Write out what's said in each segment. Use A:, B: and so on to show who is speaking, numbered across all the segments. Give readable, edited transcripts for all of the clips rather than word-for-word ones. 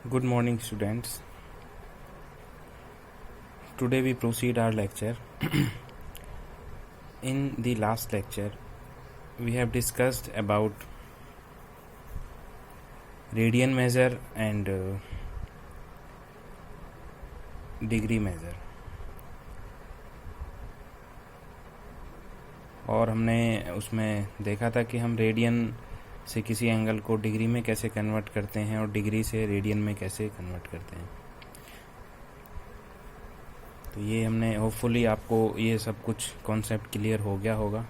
A: Good morning, students. Today we proceed our lecture. In the last lecture, we have discussed about radian measure and degree measure. और हमने उसमें देखा था कि हम रेडियन से किसी एंगल को डिग्री में कैसे कन्वर्ट करते हैं और डिग्री से रेडियन में कैसे कन्वर्ट करते हैं। तो ये हमने होपफुली आपको ये सब कुछ कॉन्सेप्ट क्लियर हो गया होगा।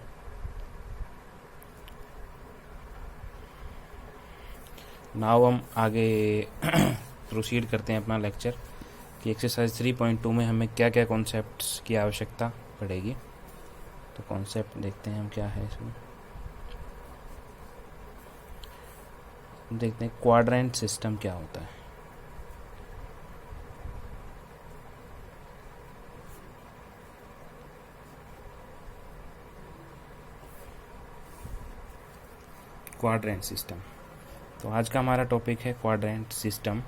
A: नाउ हम आगे प्रोसीड करते हैं अपना लेक्चर कि एक्सरसाइज 3.2 में हमें क्या क्या कॉन्सेप्ट्स की आवश्यकता पड़ेगी। तो कॉन्सेप्ट देखते हैं हम क्या है इसमें। देखते हैं क्वाड्रेंट सिस्टम क्या होता है। क्वाड्रेंट सिस्टम, तो आज का हमारा टॉपिक है क्वाड्रेंट सिस्टम।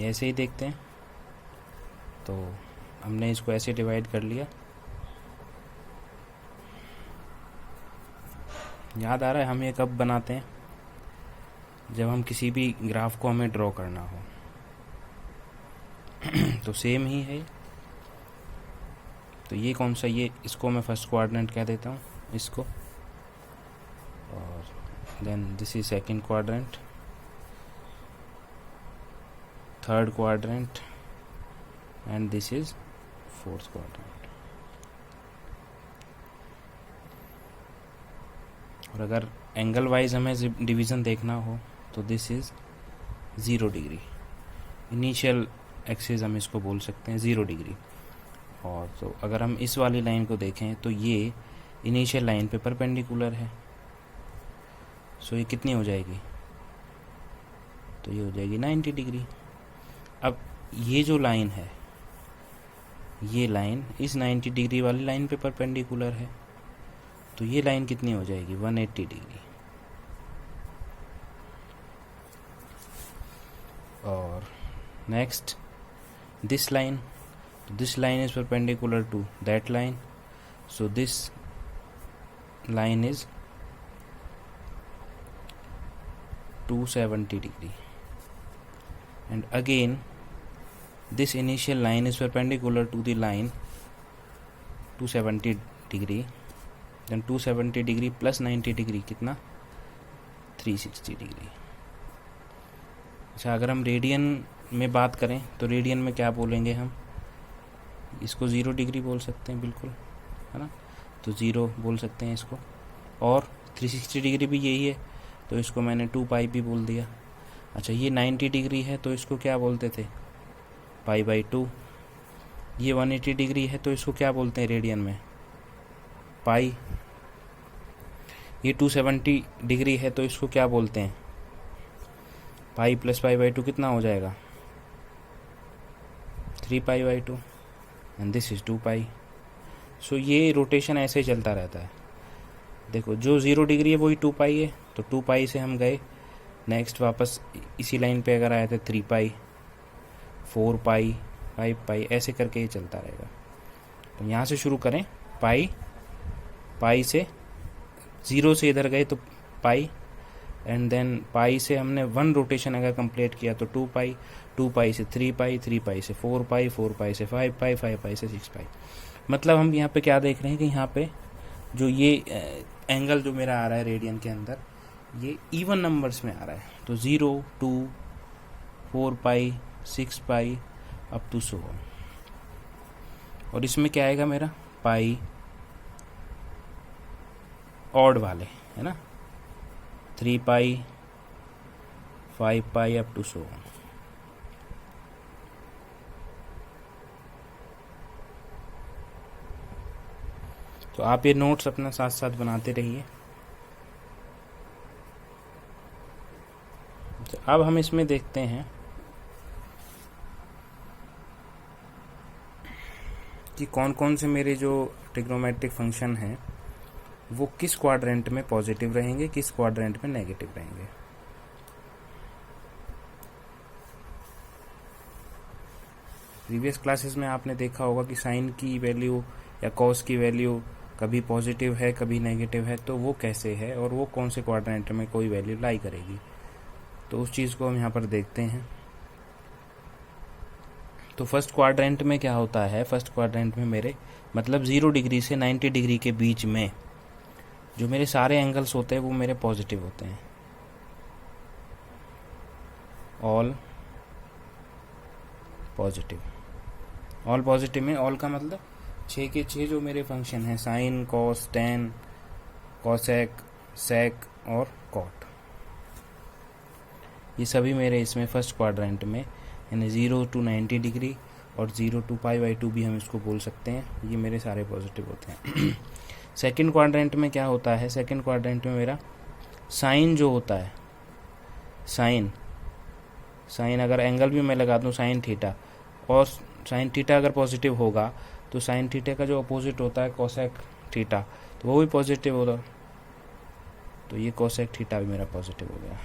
A: ऐसे ही देखते हैं। तो हमने इसको ऐसे डिवाइड कर लिया। याद आ रहा है हम ये कब बनाते हैं? जब हम किसी भी ग्राफ को हमें ड्रॉ करना हो। तो सेम ही है। तो ये कौन सा, ये इसको मैं फर्स्ट क्वाड्रेंट कह देता हूँ इसको, और then this is second quadrant, third quadrant and this is fourth quadrant. और अगर एंगल वाइज हमें डिवीज़न देखना हो तो this is 0 degree, initial axis हम इसको बोल सकते हैं 0 डिग्री। और तो अगर हम इस वाली लाइन को देखें तो ये इनिशियल लाइन पे परपेंडिकुलर है। सो ये कितनी हो जाएगी? तो ये हो जाएगी 90 डिग्री। अब ये जो लाइन है, ये लाइन इस 90 डिग्री वाली लाइन पे परपेंडिकुलर है। तो ये लाइन कितनी हो जाएगी? 180 डिग्री। और next this line is perpendicular to that line, so this line is 270 degree, and again this initial line is perpendicular to the line 270 degree, then 270 degree plus 90 degree कितना? 360 degree. अच्छा, अगर हम radian में बात करें तो radian में क्या बोलेंगे हम? इसको 0 डिग्री बोल सकते हैं, बिल्कुल, है ना। तो 0 बोल सकते हैं इसको। और 360 डिग्री भी यही है, तो इसको मैंने 2 पाई भी बोल दिया। अच्छा, ये 90 डिग्री है तो इसको क्या बोलते थे? Pi by 2। ये 180 डिग्री है तो इसको क्या बोलते हैं रेडियन में? पाई। ये 270 डिग्री है तो इसको क्या बोलते हैं? पाई प्लस पाई बाई 2 कितना हो जाएगा? 3 pi by 2, and this is 2 पाई। सो ये रोटेशन ऐसे ही चलता रहता है। देखो, जो 0 डिग्री है वही 2 पाई है, तो 2 पाई से हम गए नेक्स्ट वापस इसी लाइन पे अगर आए थे 3 पाई, 4 पाई, 5 पाई, ऐसे करके ये चलता रहेगा। तो यहाँ से शुरू करें, पाई, पाई से 0 से इधर गए तो पाई, एंड देन पाई से हमने 1 रोटेशन अगर कंप्लीट किया तो 2 पाई, 2 पाई से 3 पाई, 3 पाई से 4 पाई, 4 पाई से 5 पाई, 5 पाई से 6 पाई। मतलब हम यहाँ पे क्या देख रहे हैं कि यहाँ पे जो ये एंगल जो मेरा आ रहा है रेडियन के अंदर, ये इवन नंबर्स में आ रहा है। तो 0, 2, 4 पाई, 6 पाई अप टू सो ऑन। और इसमें क्या आएगा मेरा? पाई ऑड वाले, है ना, 3 पाई, 5 पाई अप टू सो ऑन। तो आप ये नोट्स अपना साथ साथ बनाते रहिए। तो अब हम इसमें देखते हैं कि कौन कौन से मेरे जो ट्रिग्नोमेट्रिक फंक्शन हैं वो किस क्वाड्रेंट में पॉजिटिव रहेंगे, किस क्वाड्रेंट में नेगेटिव रहेंगे। प्रीवियस क्लासेस में आपने देखा होगा कि साइन की वैल्यू या कॉस की वैल्यू कभी पॉजिटिव है कभी नेगेटिव है, तो वो कैसे है और वो कौन से क्वाड्रेंट में कोई वैल्यू लाई करेगी, तो उस चीज़ को हम यहाँ पर देखते हैं। तो फर्स्ट क्वाड्रेंट में क्या होता है, फर्स्ट क्वाड्रेंट में मेरे मतलब 0 डिग्री से 90 डिग्री के बीच में जो मेरे सारे एंगल्स होते हैं वो मेरे पॉजिटिव होते हैं, ऑल पॉजिटिव। ऑल पॉजिटिव में ऑल का मतलब 6 के 6 जो मेरे फंक्शन हैं, साइन, कॉस, टेन, कॉसेक, सेक और कॉट, ये सभी मेरे इसमें फर्स्ट क्वाड्रेंट में, यानी 0 to 90 डिग्री और 0 to π/2 भी हम इसको बोल सकते हैं, ये मेरे सारे पॉजिटिव होते हैं। सेकंड क्वाड्रेंट में क्या होता है, सेकंड क्वाड्रेंट में मेरा साइन जो होता है, साइन अगर एंगल भी मैं लगा दूँ साइन थीटा, और साइन थीटा अगर पॉजिटिव होगा तो साइन थीटा का जो अपोजिट होता है कोसेक थीटा, तो वो भी पॉजिटिव होगा, तो ये कोसेक थीटा भी मेरा पॉजिटिव हो गया।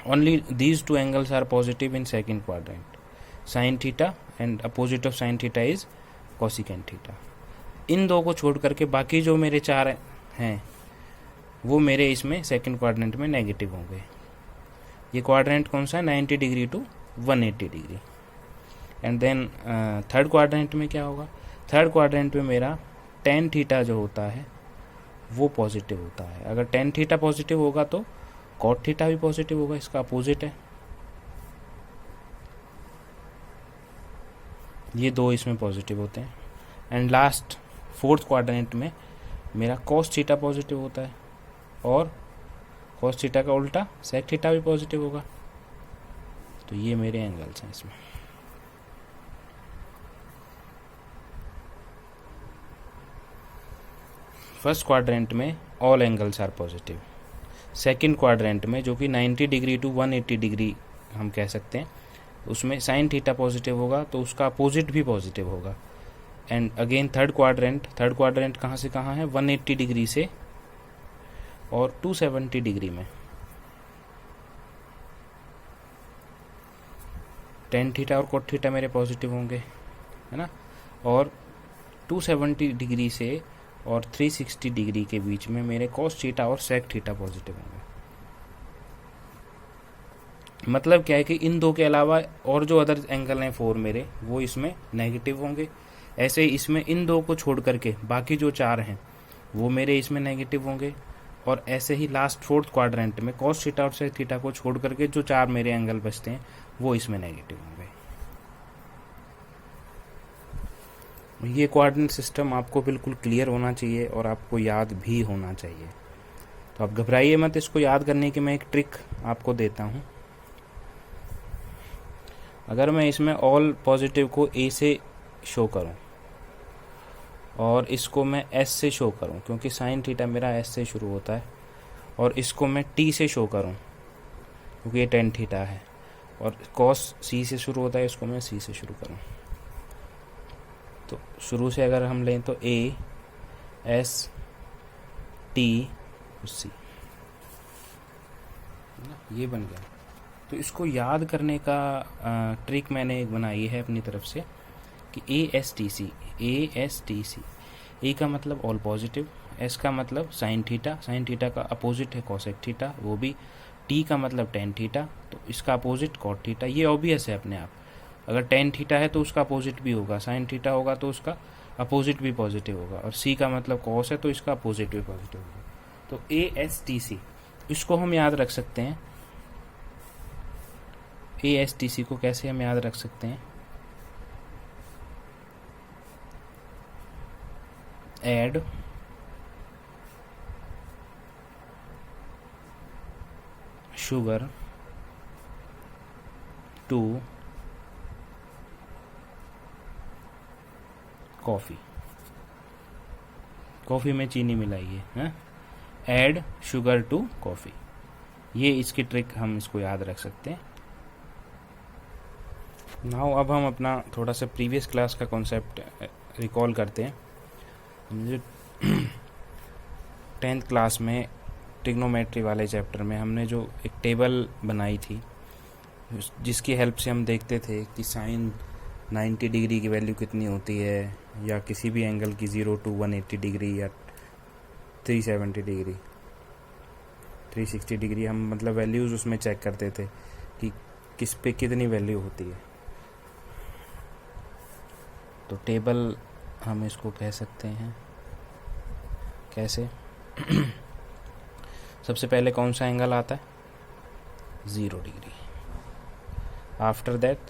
A: Only these two angles are positive in second quadrant, sin theta and opposite of sin theta is cosecant theta। इन दो को छोड़ करके बाकी जो मेरे चार हैं वो मेरे इसमें सेकंड क्वाड्रेंट में नेगेटिव होंगे। ये क्वाड्रेंट कौन सा है, 90 degree to 180 degree. And then third quadrant में क्या होगा, थर्ड क्वाड्रेंट में मेरा टेन थीटा जो होता है वो पॉजिटिव होता है। अगर टेन थीटा पॉजिटिव होगा तो कॉट थीटा भी पॉजिटिव होगा, इसका अपोजिट है। ये दो इसमें पॉजिटिव होते हैं। एंड लास्ट फोर्थ क्वाड्रेंट में मेरा कॉस थीटा पॉजिटिव होता है और कॉस थीटा का उल्टा सेक थीटा भी पॉजिटिव होगा। तो ये मेरे एंगल्स हैं इसमें। फर्स्ट क्वाड्रेंट में all angles are positive. Second quadrant में जो कि 90 डिग्री टू 180 डिग्री हम कह सकते हैं, उसमें साइन थीटा पॉजिटिव होगा तो उसका अपोजिट भी पॉजिटिव होगा। एंड अगेन थर्ड क्वाड्रेंट कहाँ से कहाँ है, 180 डिग्री से और 270 डिग्री में। टेन थीटा और कोट थीटा मेरे पॉजिटिव होंगे, है ना, और 270 डिग्री से और 360 डिग्री के बीच में मेरे कॉस थीटा और सेक थीटा पॉजिटिव होंगे। मतलब क्या है कि इन दो के अलावा और जो अदर एंगल हैं 4 मेरे, वो इसमें नेगेटिव होंगे। ऐसे ही इसमें इन दो को छोड़ करके बाकी जो 4 हैं वो मेरे इसमें नेगेटिव होंगे। और ऐसे ही लास्ट फोर्थ क्वाड्रेंट में कॉस थीटा और सेक थीटा को छोड़ करके जो 4 मेरे एंगल बचते हैं वो इसमें नेगेटिव होंगे। ये कोऑर्डिनेट सिस्टम आपको बिल्कुल क्लियर होना चाहिए और आपको याद भी होना चाहिए। तो आप घबराइए मत, इसको याद करने की मैं एक ट्रिक आपको देता हूँ। अगर मैं इसमें ऑल पॉजिटिव को ए से शो करूँ और इसको मैं एस से शो करूँ, क्योंकि साइन थीटा मेरा एस से शुरू होता है, और इसको मैं टी से शो करूँ क्योंकि ये टेन थीटा है, और कॉस सी से शुरू होता है, इसको मैं सी से शुरू करूँ। तो शुरू से अगर हम लें तो ए एस टी सी, ये बन गया। तो इसको याद करने का ट्रिक मैंने एक बनाई है अपनी तरफ से कि ए एस टी सी। ए का मतलब ऑल पॉजिटिव, एस का मतलब साइन थीटा का अपोजिट है कॉसेक थीटा, वो भी। टी का मतलब टेन थीटा, तो इसका अपोजिट कॉट थीटा। ये ऑब्वियस है अपने आप, अगर टेन थीटा है तो उसका अपोजिट भी होगा, साइन थीटा होगा तो उसका अपोजिट भी पॉजिटिव होगा, और सी का मतलब कॉस है तो इसका अपोजिट भी पॉजिटिव होगा। तो ए एस टी सी, इसको हम याद रख सकते हैं। ए एस टी सी को कैसे हम याद रख सकते हैं, एड शुगर टू कॉफ़ी में चीनी मिलाइए, हैं, ऐड शुगर टू कॉफ़ी। ये इसकी ट्रिक, हम इसको याद रख सकते हैं। नाउ अब हम अपना थोड़ा सा प्रीवियस क्लास का कॉन्सेप्ट रिकॉल करते हैं। मुझे 10th क्लास में ट्रिग्नोमेट्री वाले चैप्टर में हमने जो एक टेबल बनाई थी, जिसकी हेल्प से हम देखते थे कि साइन 90 डिग्री की वैल्यू कितनी होती है, या किसी भी एंगल की 0 to 180 डिग्री या 370 डिग्री 360 डिग्री, हम मतलब वैल्यूज़ उसमें चेक करते थे कि किस पे कितनी वैल्यू होती है। तो टेबल हम इसको कह सकते हैं कैसे। सबसे पहले कौन सा एंगल आता है? 0 degree. After that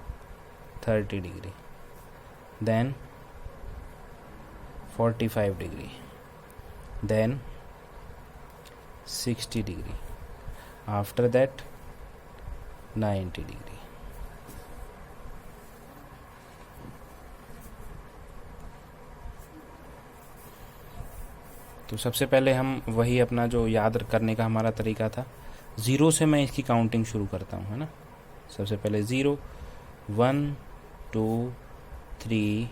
A: 30 degree, then 45 degree, then 60 degree, after that 90 degree. तो सबसे पहले हम वही अपना जो याद करने का हमारा तरीका था, 0 से मैं इसकी काउंटिंग शुरू करता हूँ, है ना। सबसे पहले 0 1 2 3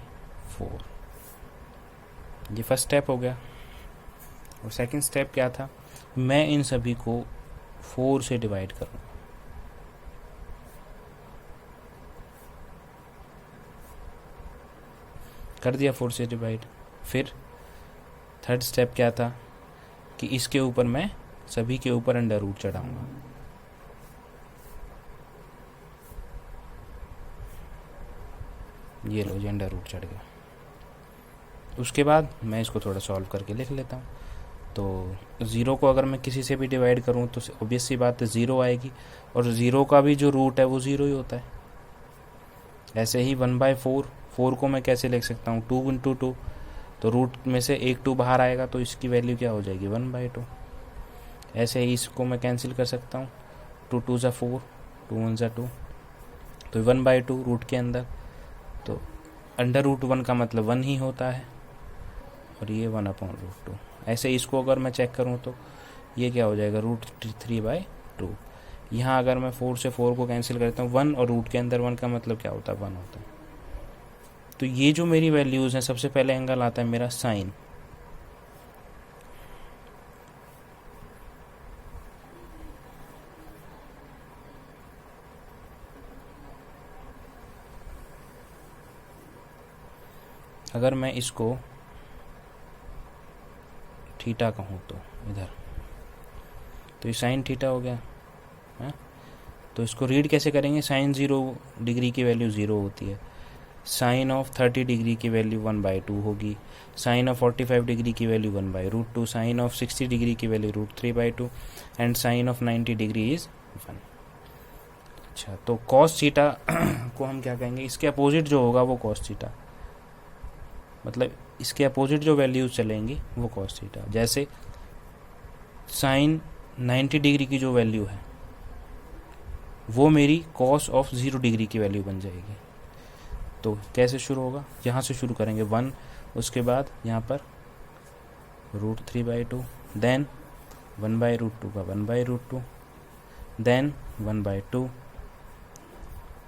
A: 4, ये फर्स्ट स्टेप हो गया। और सेकंड स्टेप क्या था? मैं इन सभी को 4 से डिवाइड करूँगा। कर दिया 4 से डिवाइड। फिर थर्ड स्टेप क्या था कि इसके ऊपर मैं सभी के ऊपर अंडर रूट चढ़ाऊंगा। ये लो जी, अंडर रूट चढ़ गया। उसके बाद मैं इसको थोड़ा सॉल्व करके लिख लेता हूँ। तो 0 को अगर मैं किसी से भी डिवाइड करूँ तो ऑब्वियस सी बात है 0 आएगी, और 0 का भी जो रूट है वो 0 ही होता है। ऐसे ही 1/4, 4 को मैं कैसे लिख सकता हूँ? 2 × 2, तो रूट में से एक 2 बाहर आएगा तो इसकी वैल्यू क्या हो जाएगी? 1/2। ऐसे ही इसको मैं कैंसिल कर सकता हूँ। 2 × 2 = 4, 2 × 1 = 2, तो 1/2 रूट के अंदर। तो √1 का मतलब 1 ही होता है, और ये 1/√2। ऐसे इसको अगर मैं चेक करूँ तो ये क्या हो जाएगा? √3/2। यहाँ अगर मैं 4 से 4 को कैंसिल करता हूँ, 1 और रूट के अंदर 1 का मतलब क्या होता है? 1 होता है। तो ये जो मेरी वैल्यूज़ हैं, सबसे पहले एंगल आता है मेरा साइन। अगर मैं इसको थीटा कहूँ तो इधर, तो ये साइन थीटा हो गया है। तो इसको रीड कैसे करेंगे? साइन 0 डिग्री की वैल्यू 0 होती है, साइन ऑफ 30 डिग्री की वैल्यू 1/2 होगी, साइन ऑफ 45 डिग्री की वैल्यू 1/√2, साइन ऑफ 60 डिग्री की value √3/2, and sine of 90 degree is 1। अच्छा, तो कॉस थीटा को हम क्या कहेंगे? इसके अपोजिट जो होगा वो कॉस थीटा, मतलब इसके अपोजिट जो वैल्यूज चलेंगी वो कॉस थीटा। जैसे साइन 90 डिग्री की जो वैल्यू है वो मेरी कॉस ऑफ 0 डिग्री की वैल्यू बन जाएगी। तो कैसे शुरू होगा? यहाँ से शुरू करेंगे 1, उसके बाद यहाँ पर √3/2, देन 1/√2 का 1/√2, देन 1/2,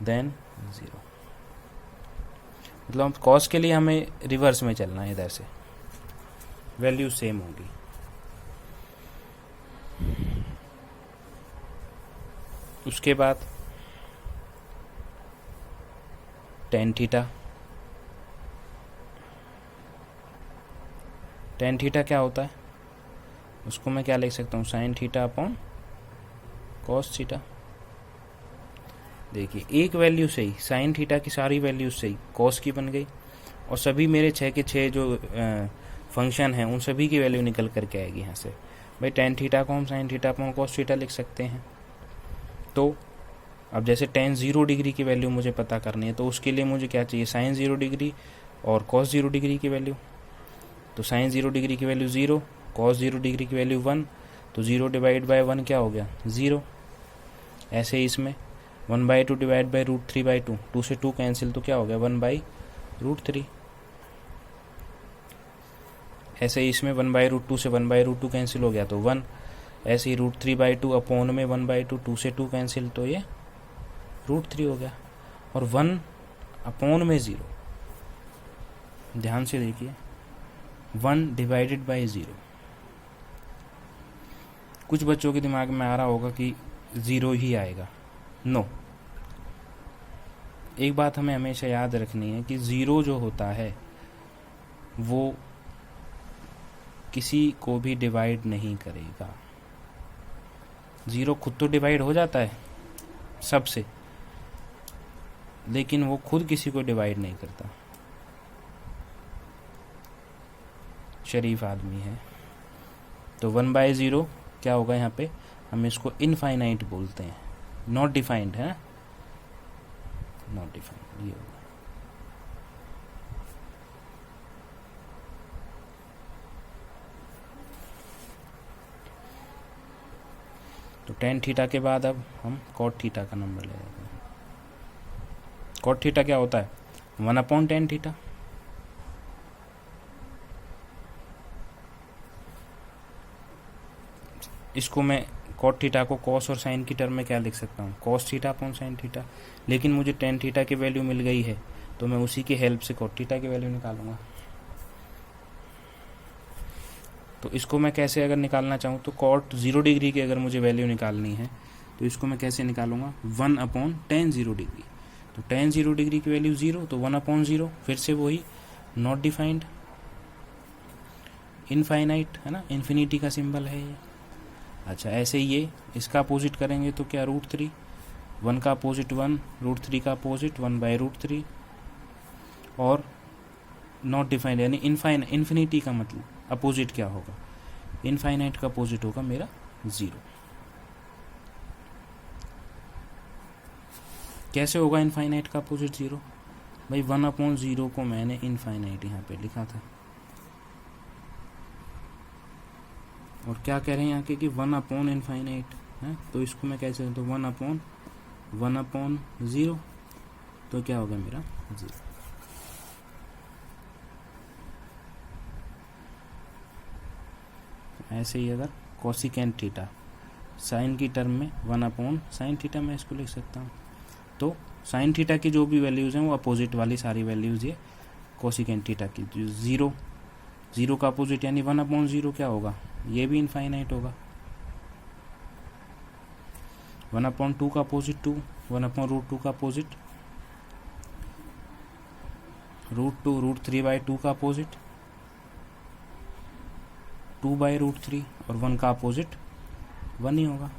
A: देन 0। मतलब कॉस के लिए हमें रिवर्स में चलना है, इधर से वैल्यू सेम होगी। उसके बाद टेन थीटा। टेन थीटा क्या होता है? उसको मैं क्या लिख सकता हूँ? Sine theta upon cos theta. देखिए, एक वैल्यू से ही साइन थीटा की सारी वैल्यूज से ही कॉस की बन गई, और सभी मेरे 6 के 6 जो फंक्शन हैं उन सभी की वैल्यू निकल करके आएगी यहाँ से। भाई टेन थीटा को हम sine theta upon cos theta लिख सकते हैं। तो अब जैसे टेन 0 डिग्री की वैल्यू मुझे पता करनी है, तो उसके लिए मुझे क्या चाहिए? साइन 0 डिग्री और कॉस 0 डिग्री की वैल्यू। तो साइन 0 डिग्री की वैल्यू 0, कॉस 0 डिग्री की वैल्यू 1, तो 0 / 1 क्या हो गया? 0। ऐसे ही इसमें 1/2 / √3/2, 2 से 2 कैंसिल, तो क्या हो गया? 1/√3। ऐसे ही इसमें 1/√2 से 1/√2 कैंसिल हो गया तो 1। ऐसे ही √3/2 अपॉन में 1/2, 2 से 2 कैंसिल, तो ये √3 हो गया। और 1 अपॉन में 0, ध्यान से देखिए, 1 डिवाइडेड बाय 0। कुछ बच्चों के दिमाग में आ रहा होगा कि 0 ही आएगा। नो, एक बात हमें हमेशा याद रखनी है कि 0 जो होता है वो किसी को भी डिवाइड नहीं करेगा। 0 खुद तो डिवाइड हो जाता है सबसे, लेकिन वो खुद किसी को डिवाइड नहीं करता। शरीफ आदमी है। तो 1/0 क्या होगा यहाँ पे, हम इसको इनफाइनाइट बोलते हैं, नॉट डिफाइंड है, नॉट डिफाइंड ये होगा। तो tan थीटा के बाद अब हम cot थीटा का नंबर ले लेते हैं। cot थीटा क्या होता है, 1/tan थीटा। इसको मैं cot थीटा को cos और sin की टर्म में क्या लिख सकता हूँ, cos theta upon sin theta. लेकिन मुझे tan थीटा की वैल्यू मिल गई है, तो मैं उसी की हेल्प से cot थीटा की वैल्यू निकालूंगा। तो इसको मैं कैसे अगर निकालना चाहूँ, तो cot 0 डिग्री की अगर मुझे वैल्यू निकालनी है तो इसको मैं कैसे निकालूंगा, 1/tan 0 डिग्री। तो tan 0 डिग्री की वैल्यू 0, तो 1/0, फिर से वही नॉट डिफाइंड, इनफाइनाइट है ना, इन्फिनिटी का सिंबल है ये। अच्छा, ऐसे ही ये इसका अपोजिट करेंगे तो क्या, √3, 1 का अपोजिट 1, √3 का अपोजिट 1/√3, और नॉट डिफाइंड यानी इन्फिनिटी का मतलब अपोजिट क्या होगा, इनफाइनाइट का अपोजिट होगा मेरा 0। कैसे होगा इनफाइनाइट का अपोजिट 0, भाई 1/0 को मैंने इनफाइनाइट यहाँ पे लिखा था, और क्या कह रहे हैं यहाँ के कि 1/इनफाइनाइट है, तो इसको मैं कैसे, तो 1/1/0, तो क्या होगा मेरा 0। ऐसे ही अगर कोसिकेंट थीटा साइन की टर्म में 1/sin थीटा मैं इसको लिख सकता हूँ। तो साइन थीटा की जो भी वैल्यूज़ हैं वो अपोजिट वाली सारी वैल्यूज़ ये कोसिकेंट थीटा की, जो 0 का अपोजिट यानी 1/0 क्या होगा, ये भी इनफाइनाइट होगा। 1/2 का अपोजिट 2, 1/√2 का अपोजिट √2, √3/2 का अपोजिट 2/√3, और 1 का अपोजिट 1 ही होगा।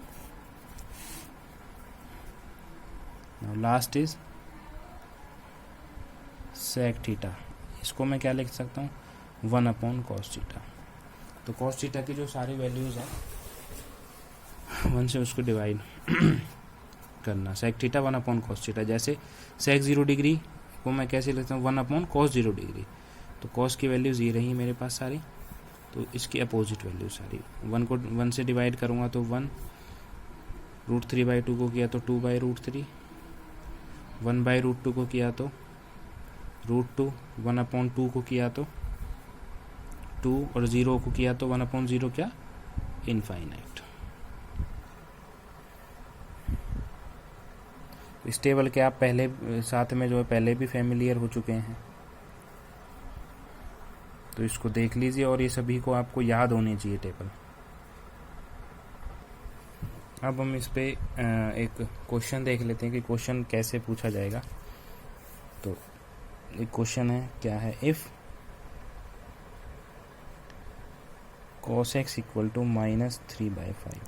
A: लास्ट इज sec थीटा, इसको मैं क्या लिख सकता हूँ, 1/cos थीटा। तो cos थीटा की जो सारी वैल्यूज हैं 1 से उसको डिवाइड करना, sec थीटा 1/cos थीटा। जैसे sec 0 डिग्री को मैं कैसे लिखता हूँ, 1/cos 0 डिग्री। तो cos की वैल्यूज ये रही मेरे पास सारी, तो इसकी अपोजिट वैल्यू सारी, 1 को 1 से डिवाइड करूँगा तो 1, √3/2 को किया तो 2/√3, 1/√2 को किया तो √2, 1/2 को किया तो 2, और 0 को किया तो 1/0 क्या, इनफाइनाइट। इस टेबल के आप पहले साथ में जो है पहले भी फैमिलियर हो चुके हैं, तो इसको देख लीजिए, और ये सभी को आपको याद होनी चाहिए टेबल। अब हम इस पे एक क्वेश्चन देख लेते हैं कि क्वेश्चन कैसे पूछा जाएगा। तो एक क्वेश्चन है, क्या है, if cos x equal to -3/5,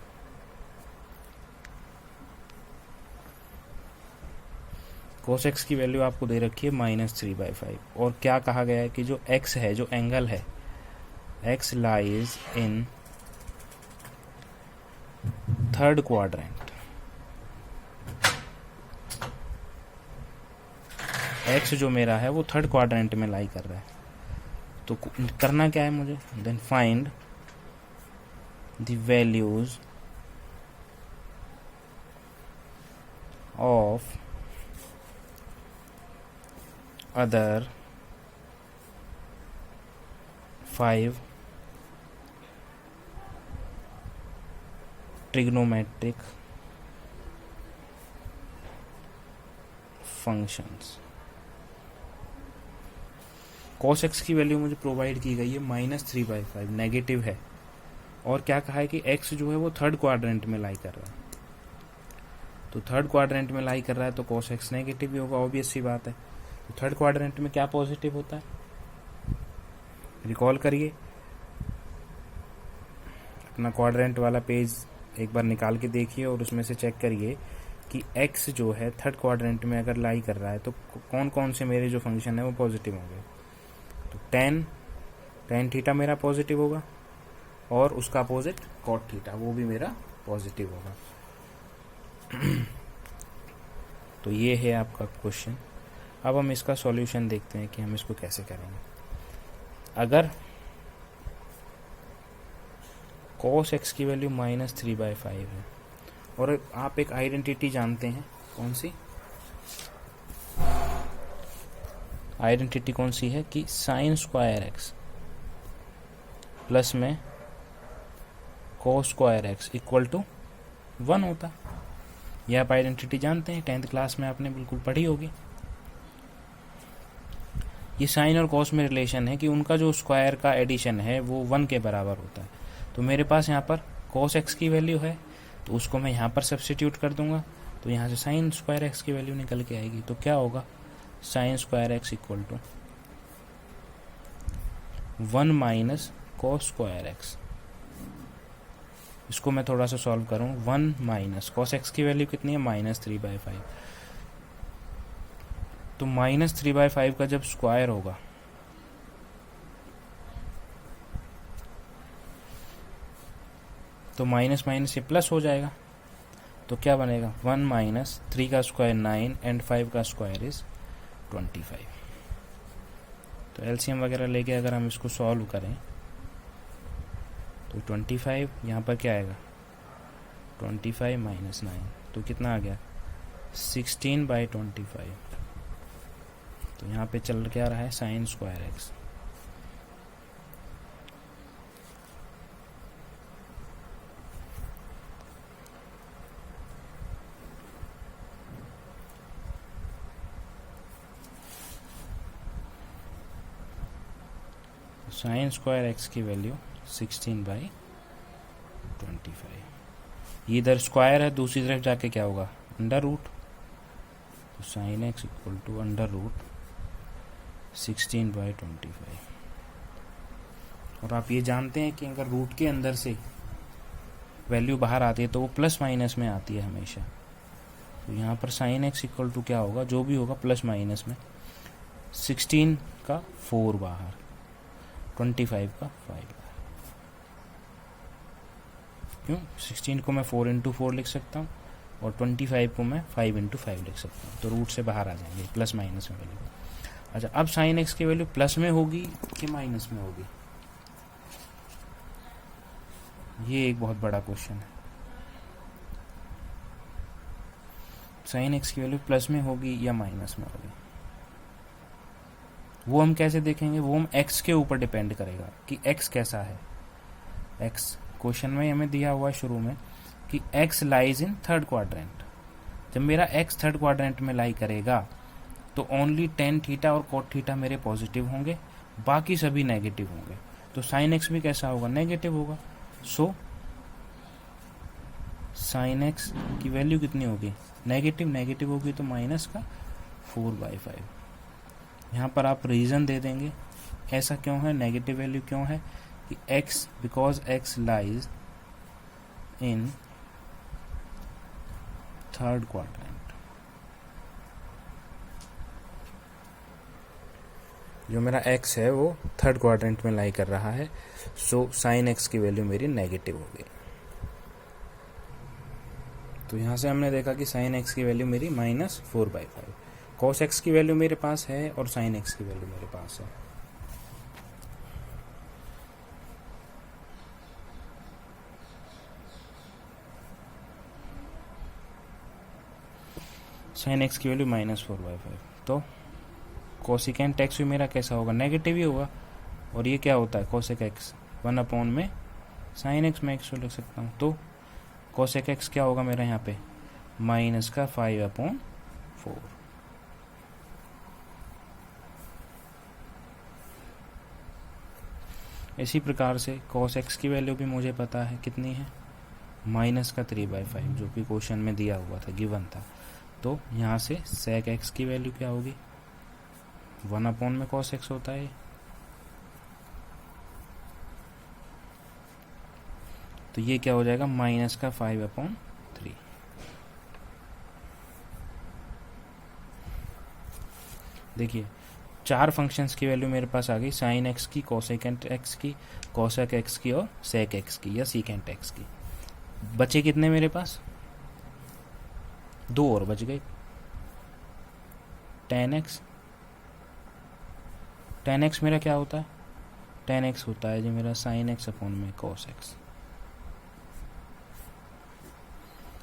A: cos x की वैल्यू आपको दे रखी है -3/5, और क्या कहा गया है कि जो x है, जो एंगल है, x lies in third quadrant. x जो मेरा है वो थर्ड क्वाड्रेंट में लाई कर रहा है। तो करना क्या है मुझे, then find the values of other 5 trigonometric functions। Cos x की वैल्यू मुझे प्रोवाइड की गई है -3/5, नेगेटिव है, और क्या कहा है कि एक्स जो है वो थर्ड क्वाड्रेंट में लाई कर रहा है। तो थर्ड क्वाड्रेंट में लाई कर रहा है तो कॉस एक्स नेगेटिव ही होगा, ऑब्वियस सी बात है। तो थर्ड क्वाड्रेंट में क्या पॉजिटिव होता है, रिकॉल करिए अपना क्वाड्रेंट वाला पेज एक बार निकाल के देखिए और उसमें से चेक करिए कि x जो है थर्ड क्वाड्रेंट में अगर लाई कर रहा है तो कौन कौन से मेरे जो फंक्शन है वो पॉजिटिव होंगे। तो टेन थीटा मेरा पॉजिटिव होगा, और उसका अपोजिट कॉट थीटा वो भी मेरा पॉजिटिव होगा। तो ये है आपका क्वेश्चन। अब हम इसका सॉल्यूशन देखते हैं कि हम इसको कैसे करेंगे। अगर cos x की वैल्यू -3/5 है, और आप एक आइडेंटिटी जानते हैं, कौन सी आइडेंटिटी कौन सी है कि sin स्क्वायर x प्लस में cos square x equal to 1 होता। यह आप आइडेंटिटी जानते हैं, 10th क्लास में आपने बिल्कुल पढ़ी होगी। ये साइन और कॉस में रिलेशन है कि उनका जो स्क्वायर का एडिशन है वो 1 के बराबर होता है। तो मेरे पास यहाँ पर cos x की वैल्यू है, तो उसको मैं यहाँ पर सब्स्टिट्यूट कर दूंगा, तो यहाँ से साइन स्क्वायर x की वैल्यू निकल के आएगी। तो क्या होगा, sine square x equal to 1 minus cos square x। इसको मैं थोड़ा सा सॉल्व करूँ, 1 माइनस cos x की वैल्यू कितनी है, -3/5। तो -3/5 का जब स्क्वायर होगा तो माइनस माइनस ये प्लस हो जाएगा। तो क्या बनेगा, 1 माइनस 3 का स्क्वायर 9 एंड 5 का स्क्वायर इज 25। तो एलसीएम वगैरह लेके अगर हम इसको सॉल्व करें तो 25 यहाँ पर क्या आएगा, 25 माइनस 9, तो कितना आ गया, 16/25। तो यहाँ पे चल क्या रहा है, sine square x. Sine square x की वैल्यू 16/25। ये इधर स्क्वायर है, दूसरी तरफ जाके क्या होगा, अंडर रूट। तो sine x equal to under root 16/25। और आप ये जानते हैं कि अगर रूट के अंदर से वैल्यू बाहर आती है तो वो प्लस माइनस में आती है हमेशा। तो यहाँ पर साइन एक्स इक्वल टू क्या होगा, जो भी होगा प्लस माइनस में, 16 का 4 बाहर, 25 का 5 बाहर। क्यों, 16 को मैं 4 इंटू 4 लिख सकता हूँ और 25 को मैं 5 इंटू 5 लिख सकता हूँ। तो रूट से बाहर आ जाएंगे, प्लस माइनस में वैल्यू। अच्छा, अब साइन एक्स की वैल्यू प्लस में होगी कि माइनस में होगी, ये एक बहुत बड़ा क्वेश्चन है। साइन एक्स की वैल्यू प्लस में होगी या माइनस में होगी, वो हम कैसे देखेंगे, वो हम x के ऊपर डिपेंड करेगा कि x कैसा है। x क्वेश्चन में हमें दिया हुआ है शुरू में कि x lies in third quadrant. जब मेरा x थर्ड क्वाड्रेंट में लाई करेगा तो ओनली टेन थीटा और कॉट थीटा मेरे पॉजिटिव होंगे, बाकी सभी नेगेटिव होंगे। तो साइन एक्स भी कैसा होगा, नेगेटिव होगा। सो साइन एक्स की वैल्यू कितनी होगी, नेगेटिव होगी, तो माइनस का 4/5। यहाँ पर आप रीज़न दे देंगे ऐसा क्यों है, नेगेटिव वैल्यू क्यों है, कि x because x lies in third quadrant. जो मेरा x है वो थर्ड क्वाड्रेंट में लाई कर रहा है, सो साइन x की वैल्यू मेरी नेगेटिव होगी। तो यहाँ से हमने देखा कि साइन x की वैल्यू मेरी -4/5, cos x की वैल्यू मेरे पास है और साइन x की वैल्यू मेरे पास है। साइन x की वैल्यू -4/5, तो कोसिकेंट x भी मेरा कैसा होगा, नेगेटिव ही होगा। और ये क्या होता है, कोसेक x 1 में साइन x में x लिख सकता हूँ। तो कोसेक x क्या होगा मेरा यहाँ पे, माइनस का 5/4। इसी प्रकार से cos x की वैल्यू भी मुझे पता है कितनी है, -3/5, जो कि क्वेश्चन में दिया हुआ था, गिवन था। तो यहाँ से sec x की वैल्यू क्या होगी, 1 में cos x होता है, तो ये क्या हो जाएगा, -5/3। देखिए 4 फंक्शंस की वैल्यू मेरे पास आ गई, sin x की, cosecant x की, cosec x की और sec x की या secant x की। बचे कितने मेरे पास, 2 और बच गए, tan x। tan x मेरा क्या होता है, tan x होता है जो मेरा sin x अपॉन में cos x।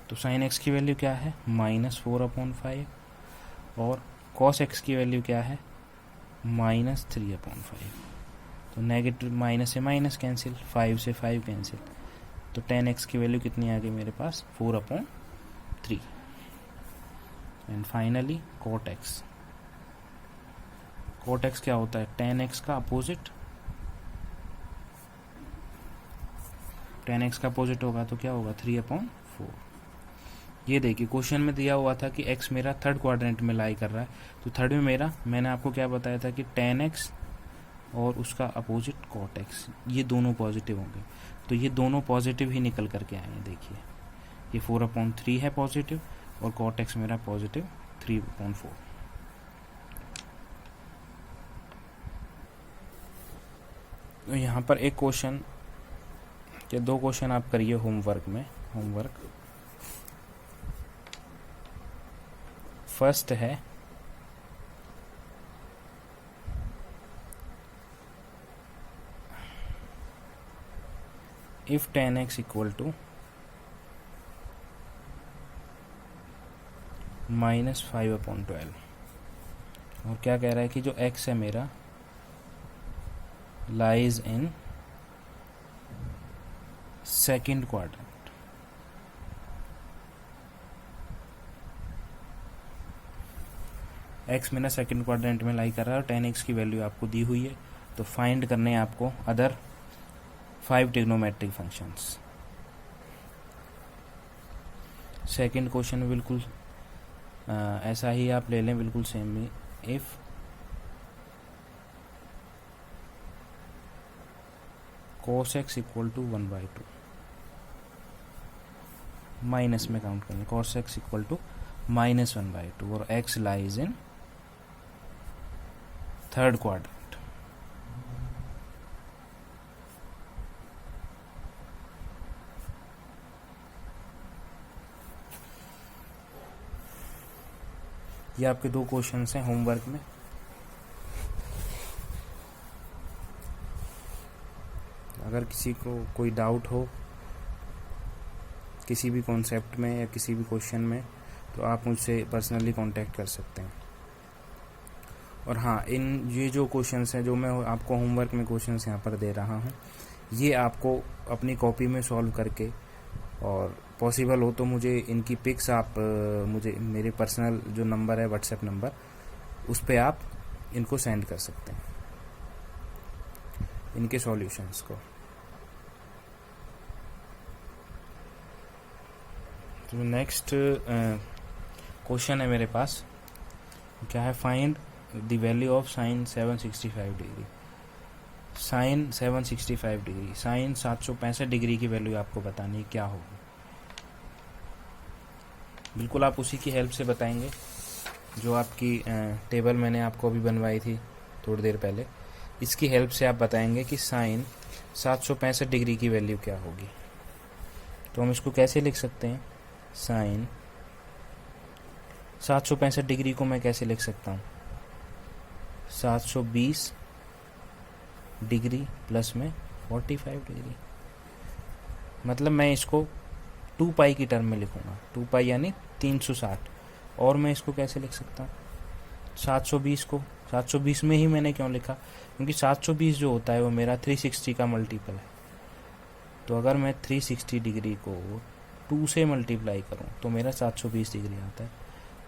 A: तो sin x की वैल्यू क्या है, -4/5, और cos x की वैल्यू क्या है, -3/5। तो नेगेटिव माइनस से माइनस कैंसिल, 5 से 5 कैंसिल, तो tan x की वैल्यू कितनी आ गई मेरे पास, 4/3। And finally cot x। cot x क्या होता है, tan x का अपोजिट, tan x का अपोजिट होगा तो क्या होगा, 3/4। ये देखिए क्वेश्चन में दिया हुआ था कि x मेरा थर्ड क्वाड्रेंट में लाई कर रहा है, तो थर्ड में मेरा, मैंने आपको क्या बताया था कि tan x और उसका अपोजिट cot x, ये दोनों पॉजिटिव होंगे, तो ये दोनों पॉजिटिव ही निकल करके आए हैं। देखिए ये 4/3 है पॉजिटिव, और cot x मेरा पॉजिटिव 3/4। तो यहाँ पर एक क्वेश्चन या 2 क्वेश्चन आप करिए होमवर्क में। होमवर्क फर्स्ट है, if tan x equal to -5/12, और क्या कह रहा है कि जो x है मेरा lies in second quadrant. x मेरा सेकंड क्वाड्रेंट में लाई कर रहा है और tan x की वैल्यू आपको दी हुई है, तो फाइंड करने हैं आपको other 5 trigonometric functions. Second question में बिल्कुल ऐसा ही आप ले लें, बिल्कुल सेम ही, if cos x equal to 1/2, minus में काउंट करेंगे, cos x इक्वल टू -1/2, और x lies in third quadrant. ये आपके 2 क्वेश्चंस हैं होमवर्क में। अगर किसी को कोई डाउट हो किसी भी कॉन्सेप्ट में या किसी भी क्वेश्चन में, तो आप मुझसे पर्सनली कांटेक्ट कर सकते हैं। और हाँ, ये जो क्वेश्चंस हैं जो मैं आपको होमवर्क में क्वेश्चंस यहाँ पर दे रहा हूँ, ये आपको अपनी कॉपी में सॉल्व करके, और पॉसिबल हो तो मुझे इनकी पिक्स आप मुझे मेरे पर्सनल जो नंबर है व्हाट्सएप नंबर, उस पर आप इनको सेंड कर सकते हैं, इनके सॉल्यूशंस को। तो नेक्स्ट क्वेश्चन है मेरे पास, क्या है, find the value of sine 765 degree. Sine 765 degree, sine 765 degree की वैल्यू आपको बतानी है क्या होगी। बिल्कुल आप उसी की हेल्प से बताएंगे जो आपकी टेबल मैंने आपको अभी बनवाई थी थोड़ी देर पहले, इसकी हेल्प से आप बताएंगे कि साइन 765 डिग्री की वैल्यू क्या होगी। तो हम इसको कैसे लिख सकते हैं, साइन 765 डिग्री को मैं कैसे लिख सकता हूँ, 720 डिग्री प्लस में 45 डिग्री, मतलब मैं इसको 2 पाई की टर्म में लिखूंगा, 2 पाई यानी 360। और मैं इसको कैसे लिख सकता हूँ, 720 को 720 में ही मैंने क्यों लिखा, क्योंकि 720 जो होता है वो मेरा 360 का मल्टीपल है। तो अगर मैं 360 डिग्री को 2 से मल्टीप्लाई करूँ तो मेरा 720 डिग्री आता है,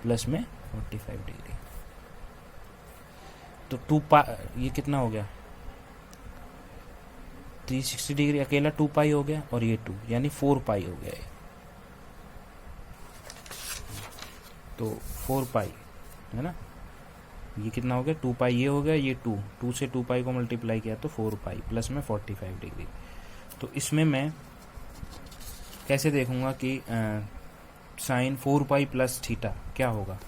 A: प्लस में 45 डिग्री। तो 2 पाई ये कितना हो गया, 360 डिग्री अकेला 2 पाई हो गया और ये 2 यानी 4 पाई हो गया ये। तो 4 पाई है ना, ये कितना हो गया 2 पाई ये हो गया, ये 2 से 2 पाई को मल्टीप्लाई किया तो 4 पाई प्लस में 45 डिग्री। तो इसमें मैं कैसे देखूंगा कि साइन 4 पाई प्लस थीटा क्या होगा।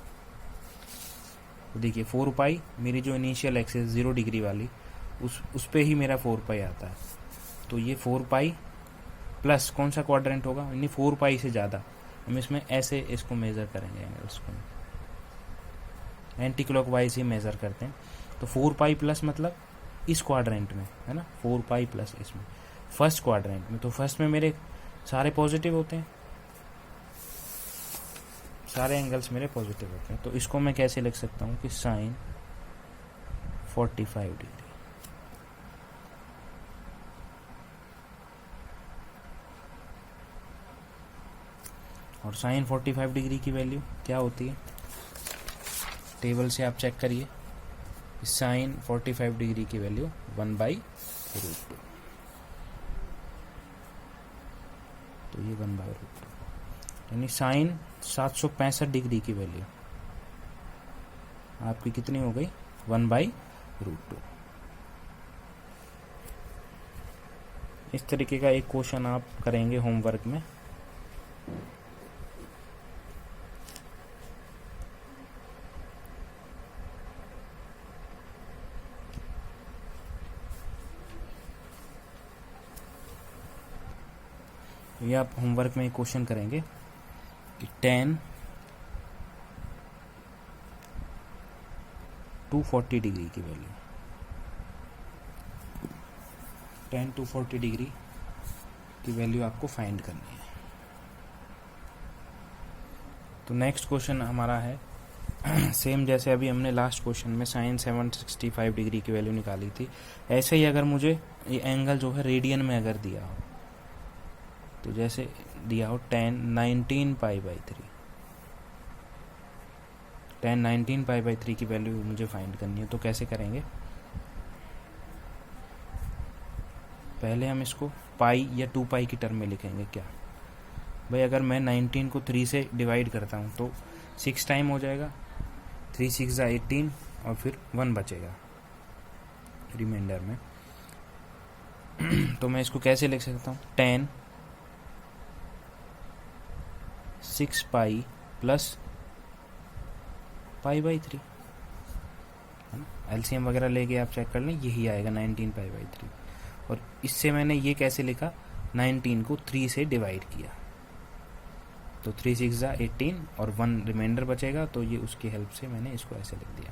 A: तो देखिए 4 पाई मेरी जो इनिशियल एक्सिस 0 डिग्री वाली उस पे ही मेरा 4 पाई आता है। तो ये 4 पाई प्लस कौन सा क्वाड्रेंट होगा, यानी 4 पाई से ज़्यादा। हम इसमें ऐसे इसको मेज़र करेंगे, एंगल्स को एंटी क्लॉकवाइज ही मेज़र करते हैं। तो 4 पाई प्लस मतलब इस क्वाड्रेंट में है ना, 4 पाई प्लस इसमें फर्स्ट क्वाड्रेंट में। तो फर्स्ट में मेरे सारे पॉजिटिव होते हैं, सारे एंगल्स मेरे पॉजिटिव होते हैं। तो इसको मैं कैसे लिख सकता हूँ कि साइन 45 डिग्री। और साइन 45 डिग्री की वैल्यू क्या होती है, टेबल से आप चेक करिए। साइन 45 डिग्री की वैल्यू 1/√2। तो ये 1/√2 यानी साइन 765 डिग्री की वैल्यू आपकी कितनी हो गई 1/√2। इस तरीके का एक क्वेश्चन आप करेंगे होमवर्क में। ये आप होमवर्क में एक क्वेश्चन करेंगे कि tan 240 डिग्री की वैल्यू, tan 240 डिग्री की वैल्यू आपको फाइंड करनी है। तो नेक्स्ट क्वेश्चन हमारा है सेम जैसे अभी हमने लास्ट क्वेश्चन में साइन 765 डिग्री की वैल्यू निकाली थी, ऐसे ही अगर मुझे ये एंगल जो है रेडियन में अगर दिया हो, तो जैसे दिया हो tan 19π/3, tan 19π/3 की वैल्यू मुझे फाइंड करनी है। तो कैसे करेंगे, पहले हम इसको पाई या 2 पाई की टर्म में लिखेंगे। क्या भाई, अगर मैं 19 को 3 से डिवाइड करता हूँ तो 6 टाइम हो जाएगा, 3 6 18 और फिर 1 बचेगा रिमाइंडर में। तो मैं इसको कैसे लिख सकता हूँ, tan 6 पाई प्लस π/3। एलसीएम वगैरह लेके आप चेक कर लें, यही आएगा 19π/3। और इससे मैंने ये कैसे लिखा, 19 को 3 से डिवाइड किया तो 3 6 18 और 1 रिमाइंडर बचेगा, तो ये उसकी हेल्प से मैंने इसको ऐसे लिख दिया।